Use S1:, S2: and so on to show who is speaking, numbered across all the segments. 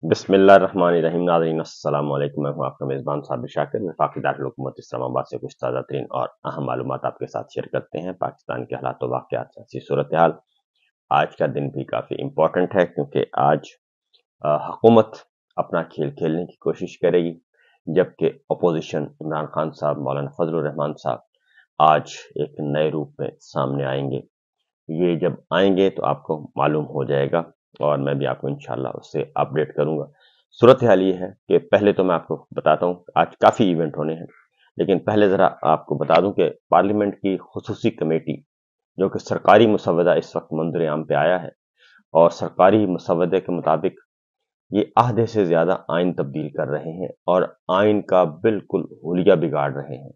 S1: बिस्मिल्लाहिर्रहमानिर्रहीम। नाज़रीन अस्सलाम वालेकुम। मैं हूं आपका मेज़बान साबिर शाकिर। वफाकी दारुल-हुकूमत इस्लामाबाद से कुछ ताज़ा तरीन और अहम मालूमात आपके साथ शेयर करते हैं। पाकिस्तान के हालात व वाक़यात, सियासी सूरत हाल। आज का दिन भी काफ़ी इम्पोर्टेंट है क्योंकि आज हुकूमत अपना खेल खेलने की कोशिश करेगी, जबकि अपोजिशन इमरान खान साहब, मौलाना फजलुर रहमान साहब आज एक नए रूप में सामने आएंगे। ये जब आएंगे तो आपको मालूम हो जाएगा और मैं भी आपको इंशाल्लाह उससे अपडेट करूंगा। सूरत हाल ये है कि पहले तो मैं आपको बताता हूँ आज काफ़ी इवेंट होने हैं, लेकिन पहले ज़रा आपको बता दूं कि पार्लियामेंट की खुसूसी कमेटी जो कि सरकारी मुसवदा इस वक्त मंजूर आम पे आया है, और सरकारी मुसवदे के मुताबिक ये आधे से ज़्यादा आइन तब्दील कर रहे हैं और आइन का बिल्कुल हुलिया बिगाड़ रहे हैं।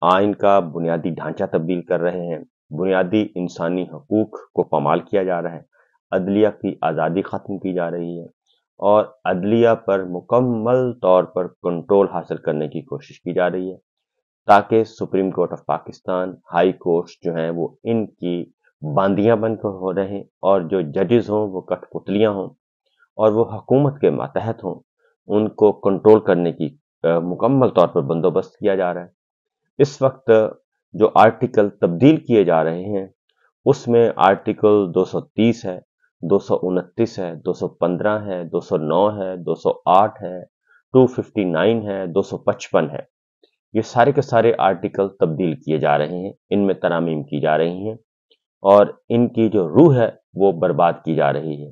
S1: आइन का बुनियादी ढांचा तब्दील कर रहे हैं, बुनियादी इंसानी हकूक को पामाल किया जा रहा है, अदलिया की आज़ादी ख़त्म की जा रही है और अदलिया पर मुकम्मल तौर पर कंट्रोल हासिल करने की कोशिश की जा रही है, ताकि supreme court of Pakistan, high courts जो हैं वो इनकी बांदियां बनकर हो रहे और जो जजेस हों वो कठपुतलियां हों और वो हुकूमत के मातहत हों, उनको कंट्रोल करने की मुकम्मल तौर पर बंदोबस्त किया जा रहा है। इस वक्त जो आर्टिकल तब्दील किए जा रहे हैं उसमें आर्टिकल 230 है, 229 है, 215 है, 209 है, 208 है, 259 है, 255 है। ये सारे के सारे आर्टिकल तब्दील किए जा रहे हैं, इनमें तरामीम की जा रही हैं और इनकी जो रूह है वो बर्बाद की जा रही है।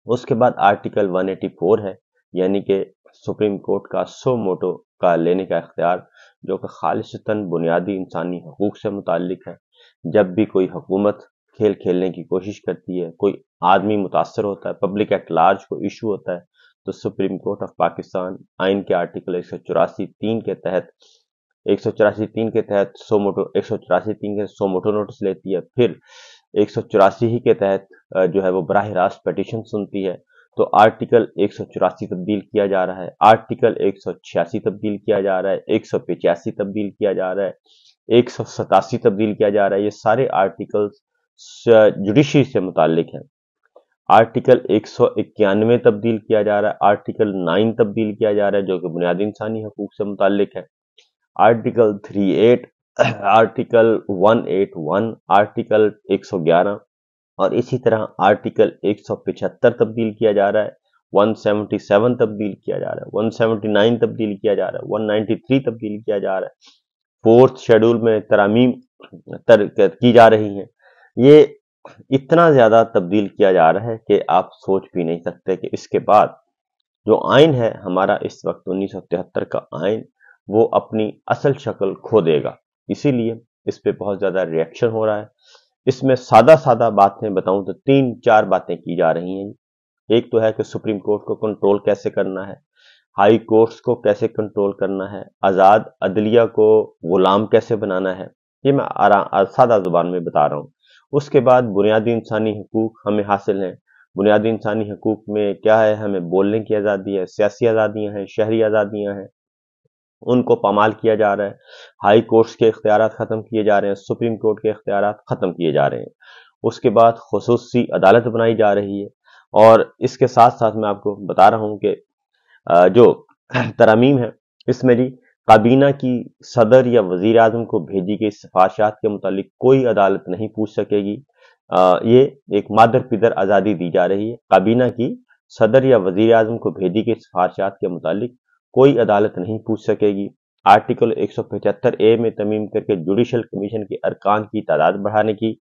S1: उसके बाद आर्टिकल 184 है, यानी कि सुप्रीम कोर्ट का सो मोटो का लेने का इख्तियार, जो कि खालिसतन बुनियादी इंसानी हकूक से मुताल्लिक है। जब भी कोई हुकूमत खेल खेलने की कोशिश करती है, कोई आदमी मुतासर होता है, पब्लिक एट लार्ज को इशू होता है, तो सुप्रीम कोर्ट ऑफ पाकिस्तान आइन के आर्टिकल 184(3) के तहत 184(3) के तहत सो मोटो 184(3) के सो मोटो नोटिस लेती है। फिर 184 ही के तहत जो है वो बराह रास्त पिटीशन सुनती है। तो आर्टिकल 184 तब्दील किया जा रहा है, आर्टिकल 186 तब्दील किया जा रहा है, 185 तब्दील किया जा रहा है, 187 तब्दील किया जा रहा है। ये सारे आर्टिकल्स जुडिशरी से मुतालिक हैं। आर्टिकल 191 तब्दील किया जा रहा है, आर्टिकल 9 तब्दील किया जा रहा है जो कि बुनियादी इंसानी हकूक से मुतालिक है, आर्टिकल 38, आर्टिकल 181, आर्टिकल 111 और इसी तरह आर्टिकल 175 तब्दील किया जा रहा है, 177 तब्दील किया जा रहा है, 179 तब्दील किया जा रहा है, 193 तब्दील किया जा रहा है। फोर्थ शेड्यूल में तरामीम की जा रही हैं। ये इतना ज्यादा तब्दील किया जा रहा है कि आप सोच भी नहीं सकते कि इसके बाद जो आइन है हमारा इस वक्त 1973 का आइन, वो अपनी असल शक्ल खो देगा। इसीलिए इस पे बहुत ज्यादा रिएक्शन हो रहा है। इसमें सादा सादा बातें बताऊं तो 3-4 बातें की जा रही हैं। एक तो है कि सुप्रीम कोर्ट को कंट्रोल कैसे करना है, हाई कोर्ट्स को कैसे कंट्रोल करना है, आज़ाद अदलिया को गुलाम कैसे बनाना है। ये मैं सादा जुबान में बता रहा हूँ। उसके बाद बुनियादी इंसानी हकूक हमें हासिल हैं। बुनियादी इंसानी हकूक में क्या है, हमें बोलने की आज़ादी है, सियासी आज़ादियाँ हैं, शहरी आज़ादियाँ हैं, उनको पामाल किया जा रहा है। हाई कोर्ट्स के इख्तियारात ख़त्म किए जा रहे हैं, सुप्रीम कोर्ट के इख्तियारात ख़त्म किए जा रहे हैं। उसके बाद खुसूसी अदालत बनाई जा रही है और इसके साथ साथ मैं आपको बता रहा हूँ कि जो तरमीम है इसमें जी काबीना की सदर या वजीर आजम को भेजी गई सिफारिशात के मुतालिक कोई अदालत नहीं पूछ सकेगी। ये एक मादर पिदर आज़ादी दी जा रही है। काबीना की सदर या वजीर आजम को भेजी गई सिफारिशात के मुतालिक कोई अदालत नहीं पूछ सकेगी। आर्टिकल 175A में तमीम करके जुडिशल कमीशन के अरकान की तादाद बढ़ाने की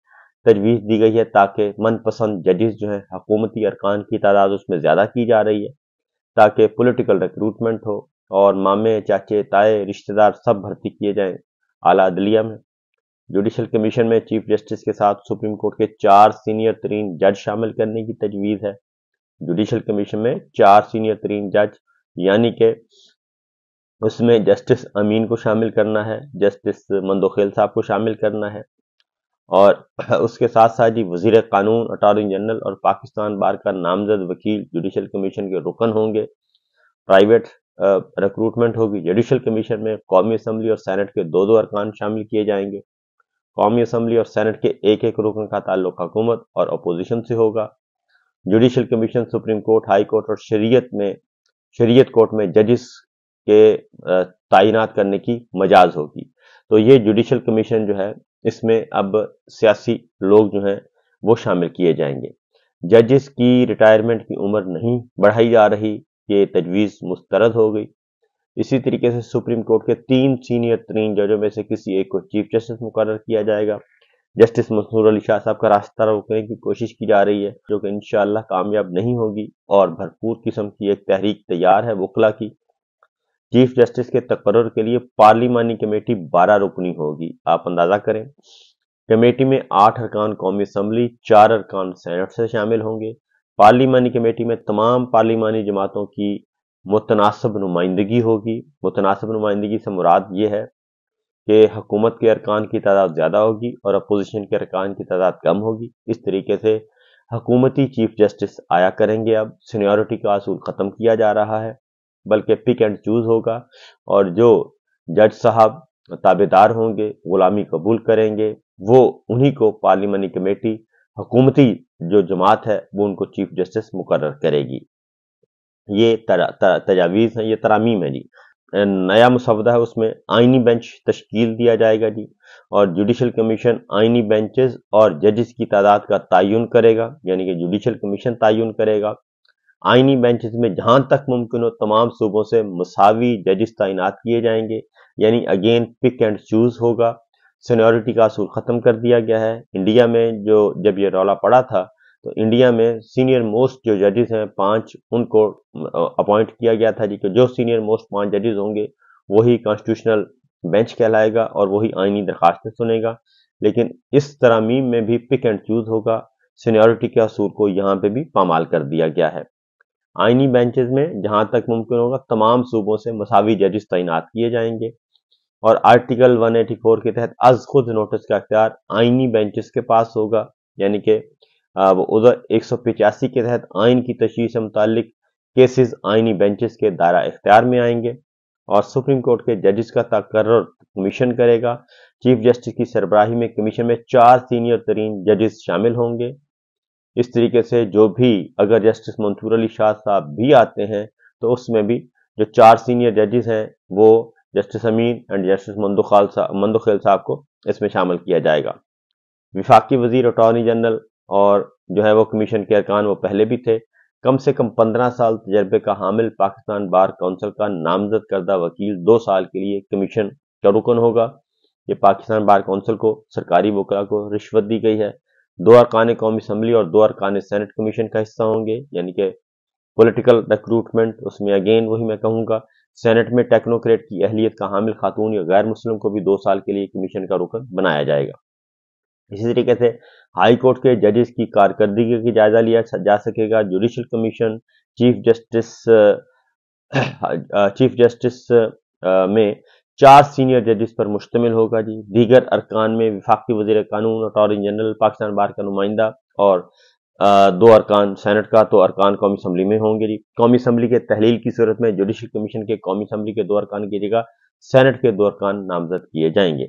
S1: तजवीज़ दी गई है, ताकि मनपसंद जजेस जो है हुकूमती अरकान की तादाद उसमें ज़्यादा की जा रही है, ताकि पॉलिटिकल रिक्रूटमेंट हो और मामे चाचे ताए रिश्तेदार सब भर्ती किए जाएं आला अदलिया में। जुडिशल कमीशन में चीफ जस्टिस के साथ सुप्रीम कोर्ट के 4 सीनियर तरीन जज शामिल करने की तजवीज़ है। जुडिशल कमीशन में 4 सीनियर तरीन जज, यानी कि उसमें जस्टिस अमीन को शामिल करना है, जस्टिस मंदोखेल साहब को शामिल करना है और उसके साथ साथ जी वजीर कानून, अटॉर्नी जनरल और पाकिस्तान बार का नामजद वकील जुडिशल कमीशन के रुकन होंगे। प्राइवेट रिक्रूटमेंट होगी। जुडिशल कमीशन में कौमी असम्बली और सेनेट के 2-2 अरकान शामिल किए जाएंगे। कौमी असम्बली और सेनेट के एक एक रुकन का ताल्लुक हुकूमत और अपोजिशन से होगा। Judicial commission, supreme court, high court और शरीयत कोर्ट में जजेस के तैनात करने की मजाज होगी। तो ये जुडिशल कमीशन जो है, इसमें अब सियासी लोग जो हैं वो शामिल किए जाएंगे। जजेस की रिटायरमेंट की उम्र नहीं बढ़ाई जा रही, ये तजवीज़ मुस्तरद हो गई। इसी तरीके से सुप्रीम कोर्ट के 3 सीनियर तरीन जजों में से किसी एक को चीफ जस्टिस मुकर्रर किया जाएगा। जस्टिस मंसूर अली शाह साहब का रास्ता रोकने की कोशिश की जा रही है, जो कि इंशाअल्लाह कामयाब नहीं होगी, और भरपूर किस्म की एक तहरीक तैयार है वकला की। चीफ जस्टिस के तकर्रुर के लिए पार्लिमानी कमेटी 12 रुकनी होगी। आप अंदाजा करें, कमेटी में 8 अरकान कौमी असम्बली, 4 अरकान सेनेट से शामिल होंगे। पार्लिमानी कमेटी में तमाम पार्लिमानी जमातों की मुतनासिब नुमाइंदगी होगी। मुतनासिब नुमाइंदगी से मुराद ये है कि हुकूमत के अरकान की तादाद ज़्यादा होगी और अपोजिशन के अरकान की तादाद कम होगी। इस तरीके से हुकूमती चीफ जस्टिस आया करेंगे। अब सीनियरिटी का असूल ख़त्म किया जा रहा है, बल्कि पिक एंड चूज़ होगा, और जो जज साहब ताबेदार होंगे, गुलामी कबूल करेंगे, वो उन्हीं को पार्लिमानी कमेटी, हुकूमती जो जमात है, वो उनको चीफ जस्टिस मुकर्रर करेगी। ये तजावीज़ हैं, ये तरामीम है जी। नया मुसवदा है, उसमें आइनी बेंच तश्कील दिया जाएगा जी, और जुडिशल कमीशन आइनी बेंचेस और जजेस की तादाद का तयन करेगा, यानी कि जुडिशल कमीशन तयन करेगा। आइनी बेंचेस में जहां तक मुमकिन हो तमाम सूबों से मसावी जजेस तैनात किए जाएंगे, यानी अगेन पिक एंड चूज होगा। सीनियरिटी का असूल ख़त्म कर दिया गया है। इंडिया में जब ये रौला पड़ा था, तो इंडिया में सीनियर मोस्ट जो जजेस हैं 5, उनको अपॉइंट किया गया था जी, कि जो सीनियर मोस्ट 5 जजेस होंगे वही कॉन्स्टिट्यूशनल बेंच कहलाएगा और वही आइनी दरखास्तें सुनेगा। लेकिन इस तरमीम में भी पिक एंड चूज होगा। सीनियरिटी के असूल को यहाँ पे भी पामाल कर दिया गया है। आइनी बेंचेस में जहां तक मुमकिन होगा तमाम सूबों से मसावी जजेस तैनात किए जाएंगे, और आर्टिकल 184 के तहत अज खुद नोटिस का अख्तियार आइनी बेंचेस के पास होगा, यानी कि वो उधर 185 के तहत आइन की तशरीह से मुतालिक केसेस आइनी बेंचेस के दायरा इख्तियार में आएंगे, और सुप्रीम कोर्ट के जजेस का तकर्रुर कमीशन करेगा। चीफ जस्टिस की सरबराही में कमीशन में 4 सीनियर तरीन जजेस शामिल होंगे। इस तरीके से जो भी, अगर जस्टिस मंसूर अली शाह साहब भी आते हैं, तो उसमें भी जो 4 सीनियर जजेस हैं वो justice Amin and justice Mandokhel साहब को इसमें शामिल किया जाएगा। विफाकी वजीर, अटॉर्नी जनरल और जो है वो कमीशन के अरकान वो पहले भी थे। कम से कम 15 साल तजर्बे का हामिल पाकिस्तान बार काउंसिल का नामजद करदा वकील 2 साल के लिए कमीशन का रुकन होगा। ये पाकिस्तान बार काउंसिल को, सरकारी वकला को रिश्वत दी गई है। 2 अरकान कौमी असम्बली और 2 अरकान सेनेट कमीशन का हिस्सा होंगे, यानी कि पॉलिटिकल रिक्रूटमेंट। उसमें अगेन वही मैं कहूँगा, सेनेट में टेक्नोक्रेट की अहलियत का हामिल खातून या गैर मुस्लिम को भी 2 साल के लिए कमीशन का रुकन बनाया जाएगा। इसी तरीके से हाई कोर्ट के जजेस की कारकर्दगी की जायजा लिया जा सकेगा। जुडिशल कमीशन चीफ जस्टिस में 4 सीनियर जजेस पर मुश्तमिल होगा जी। दीगर अरकान में विफाकी वजीर कानून, अटॉर्नी जनरल, पाकिस्तान बार का नुमाइंदा और 2 अरकान सेनेट का, तो अरकान कौमी असम्बली में होंगे जी। कौमी असम्बली के तहलील की सूरत में जुडिशल कमीशन के कौमी असम्बली के 2 अरकान की जगह सेनेट के 2 अरकान नामजद किए जाएंगे।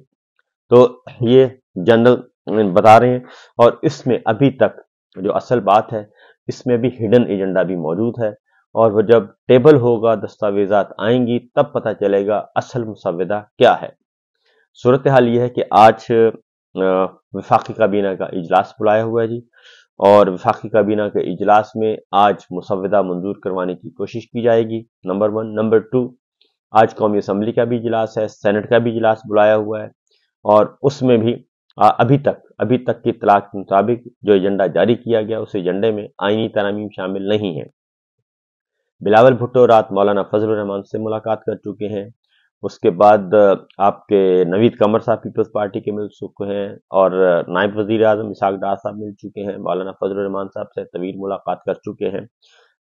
S1: तो ये जनरल बता रहे हैं, और इसमें अभी तक जो असल बात है, इसमें भी हिडन एजेंडा भी मौजूद है, और वो जब टेबल होगा, दस्तावेजात आएंगी, तब पता चलेगा असल मुसव्वदा क्या है। सूरत हाल ये है कि आज वफाकी काबीना का इजलास बुलाया हुआ है जी, और वफाकी काबीना के इजलास में आज मुसव्वदा मंजूर करवाने की कोशिश की जाएगी, नंबर 1। नंबर 2, आज कौमी असम्बली का भी इजलास है, सेनेट का भी इजलास बुलाया हुआ है, और उसमें भी अभी तक की इत्तला के मुताबिक जो एजेंडा जारी किया गया, उस एजेंडे में आइनी तरामीम शामिल नहीं है। बिलावल भुट्टो रात मौलाना फजल रहमान से मुलाकात कर चुके हैं। उसके बाद आपके नवीद कमर साहब पीपल्स पार्टी के मिल चुके हैं, और नायब वजीर आजम इसाक डार साहब मिल चुके हैं। मौलाना फजल रहमान साहब से तवील मुलाकात कर चुके हैं।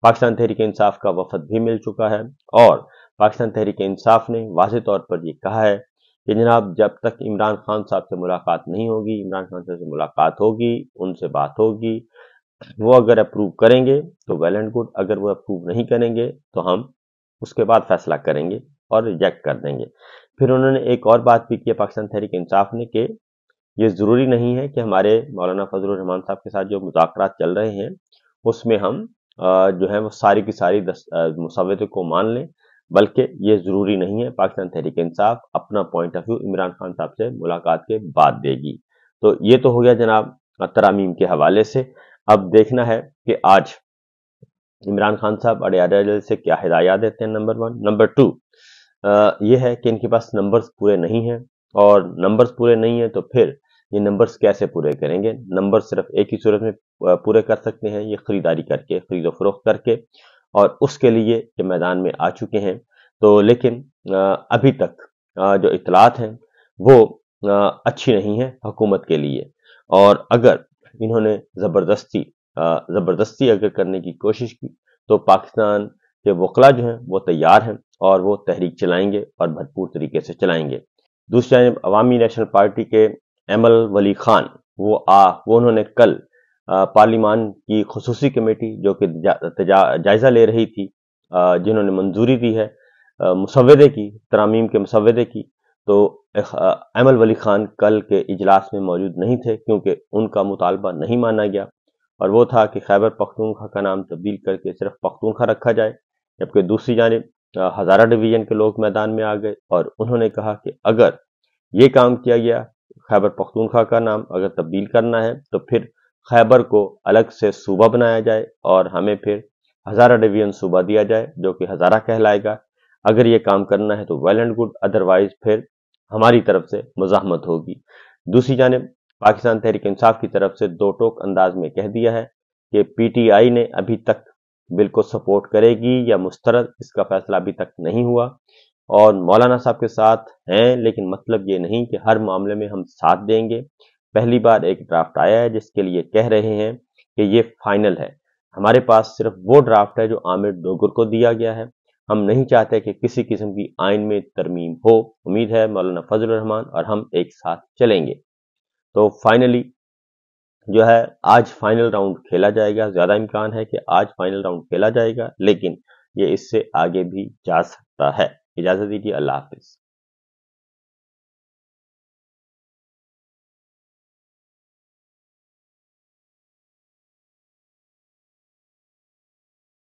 S1: पाकिस्तान तहरीक इंसाफ का वफद भी मिल चुका है, और पाकिस्तान तहरीक इंसाफ ने वाज़ेह तौर पर यह कहा है कि जनाब, जब तक इमरान खान साहब से मुलाकात नहीं होगी, इमरान खान साहब से मुलाकात होगी, उनसे बात होगी, वो अगर अप्रूव करेंगे तो वेल एंड गुड, अगर वो अप्रूव नहीं करेंगे तो हम उसके बाद फैसला करेंगे और रिजेक्ट कर देंगे। फिर उन्होंने एक और बात भी की पाकिस्तान तहरीक इंसाफ ने, कि ये ज़रूरी नहीं है कि हमारे मौलाना फजल रहमान साहब के साथ जो मुज़ाकरात चल रहे हैं उसमें हम जो है वो सारी की सारी मुसव्वदे को मान लें, बल्कि ये ज़रूरी नहीं है। पाकिस्तान तहरीक इंसाफ अपना point of view Imran Khan साहब से मुलाकात के बाद देगी। तो ये तो हो गया जनाब तरामीम के हवाले से। अब देखना है कि आज इमरान खान साहब अडयार से क्या हिदायत देते हैं, नंबर 1। नंबर 2 ये है कि इनके पास नंबर्स पूरे नहीं हैं, और नंबर्स पूरे नहीं है तो फिर ये नंबर्स कैसे पूरे करेंगे। नंबर सिर्फ एक ही सूरत में पूरे कर सकते हैं, ये खरीदारी करके, खरीदो फरोख्त करके, और उसके लिए ये मैदान में आ चुके हैं। तो लेकिन अभी तक जो इतलात हैं वो अच्छी नहीं है हुकूमत के लिए, और अगर इन्होंने ज़बरदस्ती अगर करने की कोशिश की तो पाकिस्तान के वकला जो हैं वो तैयार हैं और वो तहरीक चलाएंगे और भरपूर तरीके से चलाएंगे। दूसरी जानब अवामी नेशनल पार्टी के एमल वली खान वो उन्होंने कल पार्लिमान की खुसूसी कमेटी जो कि जायजा ले रही थी, जिन्होंने मंजूरी दी है मुसव्वदे की, तरामीम के मुसव्वदे की, तो एमल वली खान कल के इजलास में मौजूद नहीं थे क्योंकि उनका मुतालबा नहीं माना गया, और वो था कि खैबर पख्तूनख्वा का नाम तब्दील करके सिर्फ पख्तूनख्वा रखा जाए। जबकि दूसरी जानिब हज़ारा डिवीजन के लोग मैदान में आ गए और उन्होंने कहा कि अगर ये काम किया गया, खैबर पख्तूनख्वा का नाम अगर तब्दील करना है तो फिर खैबर को अलग से सूबा बनाया जाए और हमें फिर हज़ारा डिवीजन सूबा दिया जाए जो कि हज़ारा कहलाएगा। अगर ये काम करना है तो वेल एंड गुड, अदरवाइज फिर हमारी तरफ से मुज़ाहमत होगी। दूसरी जानिब पाकिस्तान तहरीक इंसाफ की तरफ से दो टोक अंदाज में कह दिया है कि पीटीआई ने अभी तक बिल को सपोर्ट करेगी या मुस्तरद, इसका फैसला अभी तक नहीं हुआ, और मौलाना साहब के साथ हैं, लेकिन मतलब ये नहीं कि हर मामले में हम साथ देंगे। पहली बार एक ड्राफ्ट आया है जिसके लिए कह रहे हैं कि ये फाइनल है। हमारे पास सिर्फ वो ड्राफ्ट है जो आमिर डोगर को दिया गया है। हम नहीं चाहते कि किसी किस्म की आइन में तरमीम हो। उम्मीद है मौलाना फजल रहमान और हम एक साथ चलेंगे। तो फाइनली जो है आज फाइनल राउंड खेला जाएगा। ज्यादा इम्कान है कि आज फाइनल राउंड खेला जाएगा, लेकिन ये इससे आगे भी जा सकता है। इजाजत दीजिए, अल्लाह हाफिज।